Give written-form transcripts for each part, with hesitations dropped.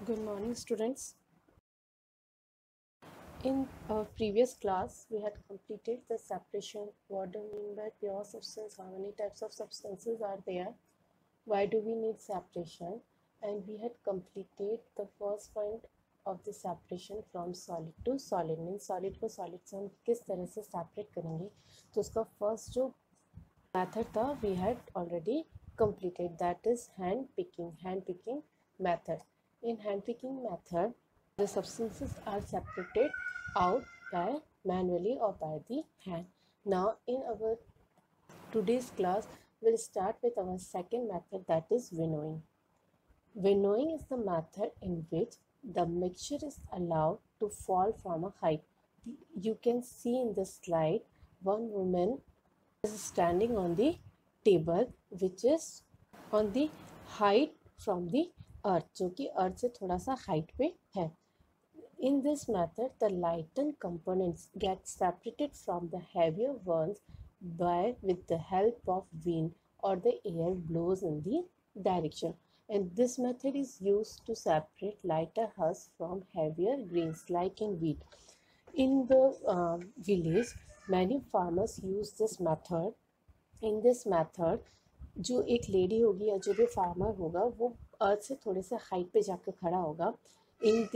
Good morning, students. In our previous class, we had completed the separation. What do we mean by pure substance? How many types of substances are there? Why do we need separation? And we had completed the first point of the separation from solid to solid. Means solid को solid से हम किस तरह से separate करेंगे? तो उसका first जो method था, we had already completed. That is hand picking. Hand picking method. In hand picking method, the substances are separated out by manually or by the hand. Now in our today's class, we'll start with our second method, that is winnowing. Winnowing is the method in which the mixture is allowed to fall from a height. You can see in the slide one woman is standing on the table which is on the height from the earth, जो कि अर्थ से थोड़ा सा height पे है. In this method, the lightened components get separated from the heavier ones with the help of wind or the air blows in the direction. And this method is used to separate lighter husks from heavier grains like in wheat. In the village, many farmers use this method. In this method, जो एक lady होगी या जो भी farmer होगा वो अर्थ से थोड़े से हाइट पे जाकर खड़ा होगा. In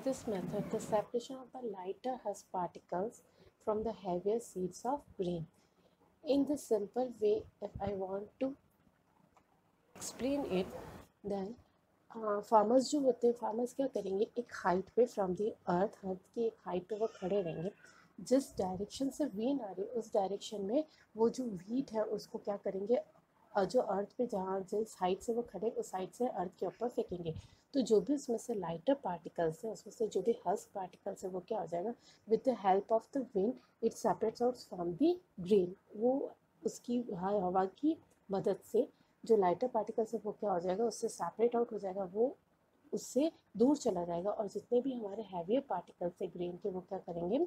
this method, the separation of the lighter husk particles from the heavier seeds of grain. In the simple way, if I want to explain it, then farmers जो होते हैं, फार्मर्स क्या करेंगे, एक हाइट पे फ्रॉम दी अर्थ की एक height पे वो खड़े रहेंगे. जिस डायरेक्शन से विंड आ रही है उस डायरेक्शन में वो जो व्हीट है उसको क्या करेंगे, जो अर्थ पे जहाँ जिस हाइट से वो खड़े उस हाइट से अर्थ के ऊपर फेंकेंगे. तो जो भी उसमें से लाइटर पार्टिकल्स है, उसमें से जो भी हस्क पार्टिकल्स है वो क्या हो जाएगा, with the help of the wind it separates out from the grain. वो उसकी हवा की मदद से जो लाइटर पार्टिकल्स है वो क्या हो जाएगा, उससे सेपरेट आउट हो जाएगा, वो उससे दूर चला जाएगा. और जितने भी हमारे हैवियर पार्टिकल्स है ग्रेन के वो क्या करेंगे,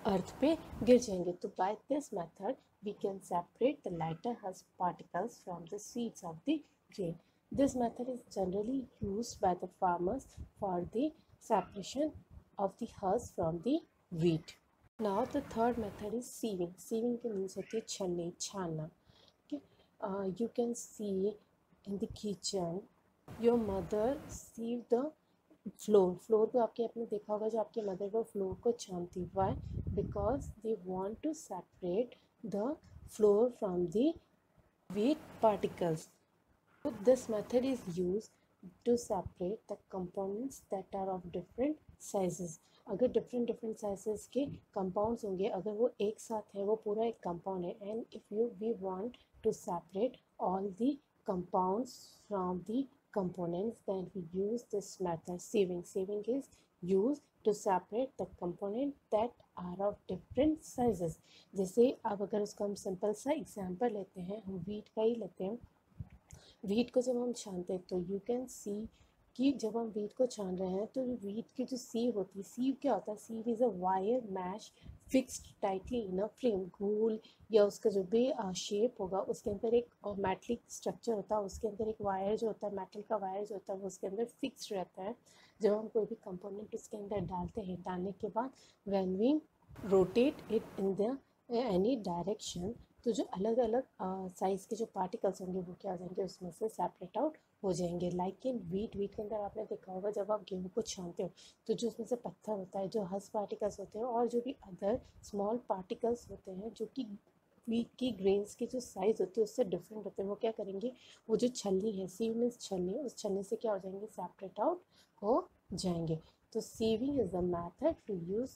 अर्थ पे गिर जाएंगे. तो by this method we can separate the lighter husk particles from the seeds of the grain. This method is generally used by the farmers for the separation of the husk from the wheat. Now the third method is sieving. Sieving के means होती है छलनी, छानना. Okay? You can see in the kitchen your mother sieve the floor को आपके आपने देखा होगा, जो आपकी मदर वो फ्लोर को छानती. Why? Because they want to separate the flour from the wheat particles. So this method is used to separate the components that are of different sizes. अगर different sizes के compounds होंगे, अगर वो एक साथ है, वो पूरा एक compound है, and if we want to separate all the compounds from the components, then we use this method, sieving. Sieving is used to separate the components that are of different sizes. जैसे अब अगर उसका हम simple सा example लेते हैं, हम wheat का ही लेते हैं. वीट को जब हम छानते हैं तो यू कैन सी कि जब हम वीट को छान रहे हैं तो वीट की जो सीव होती है, सीव क्या होता है, sieve is a wire mesh fixed tightly in a frame. गोल या उसका जो भी शेप होगा उसके अंदर एक मेटलिक स्ट्रक्चर होता है, उसके अंदर एक वायर जो होता है, मेटल का वायर जो होता है वो उसके अंदर फिक्स्ड रहता है. जब हम कोई भी कंपोनेंट उसके अंदर डालते हैं, डालने के बाद when we rotate it in the any direction, तो जो अलग अलग साइज़ के जो पार्टिकल्स होंगे वो क्या हो जाएंगे, उसमें से सेपरेट आउट हो जाएंगे. लाइक इन वीट के अंदर आपने देखा होगा जब आप गेहूँ को छानते हो तो जो उसमें से पत्थर होता है, जो हस्क पार्टिकल्स होते हैं और जो भी अदर स्मॉल पार्टिकल्स होते हैं जो कि वीट की ग्रेन्स की जो साइज़ होती है उससे डिफरेंट होते हैं, वो क्या करेंगे, वो जो छलनी है, सीव मीन्स छलनी, उस छलनी से क्या हो जाएंगे, सेपरेट आउट हो जाएंगे. तो sieving is the method to use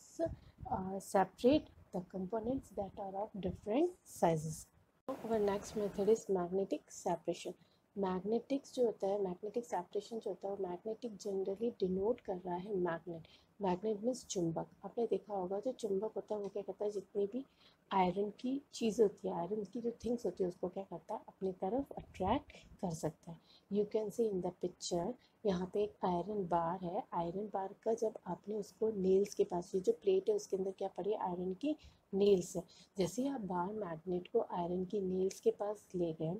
separate the components that are of different sizes. Our next method is magnetic separation. Magnetics जो होता है, मैग्नेटिक सेपरेशन जो होता है, वो मैग्नेटिक जनरली डिनोट कर रहा है मैग्नेट. मैग्नेट मीन्स चुंबक. आपने देखा होगा जो चुंबक होता है वो क्या करता है, जितनी भी आयरन की चीज़ होती है, आयरन की जो थिंग्स होती है उसको क्या करता है, अपनी तरफ अट्रैक्ट कर सकता है. You can see in the picture, यहाँ पे एक आयरन बार है. आयरन बार का जब आपने उसको नेल्स के पास, ये जो प्लेट है उसके अंदर क्या पड़ी है, आयरन की नेल्स है. जैसे ही आप बार मैग्नेट को आयरन की नेल्स के पास ले गए,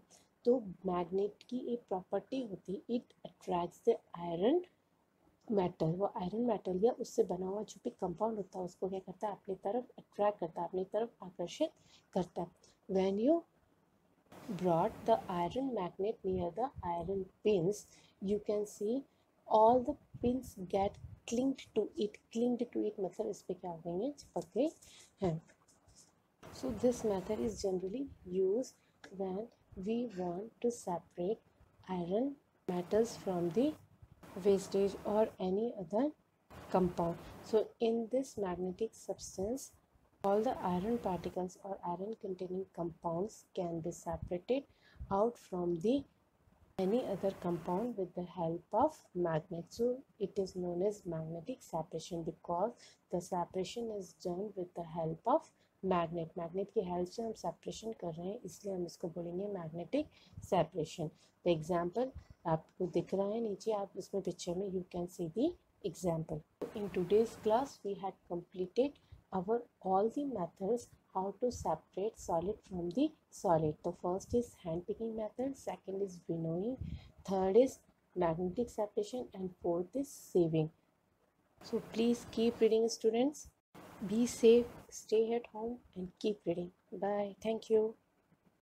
तो मैग्नेट की एक प्रॉपर्टी होती, it attracts the iron metal, वो आयरन मेटल या उससे बना हुआ जो भी कंपाउंड होता है उसको क्या करता है, अपनी तरफ अट्रैक्ट करता है, अपनी तरफ आकर्षित करता है। When you brought the iron magnet near the iron pins, you can see all the pins get clinged to it. Clinged to it मतलब इस पे क्या हो गई है, चिपक गई है। So this method is generally used when we want to separate iron metals from the wastage or any other compound. So in this magnetic substance, all the iron particles or iron containing compounds can be separated out from the any other compound with the help of magnet. So it is known as magnetic separation because the separation is done with the help of magnet. Magnet की help से हम separation कर रहे हैं, इसलिए हम इसको बोलेंगे magnetic separation. The example आपको दिख रहा है नीचे, आप इसमें picture में you can see the example. In today's class we had completed our all the methods how to separate solid from the solid. The first is hand picking method, second is winnowing, third is magnetic separation, and fourth is sieving. So please keep reading, students. Be safe, stay at home, and keep reading. Bye. Thank you.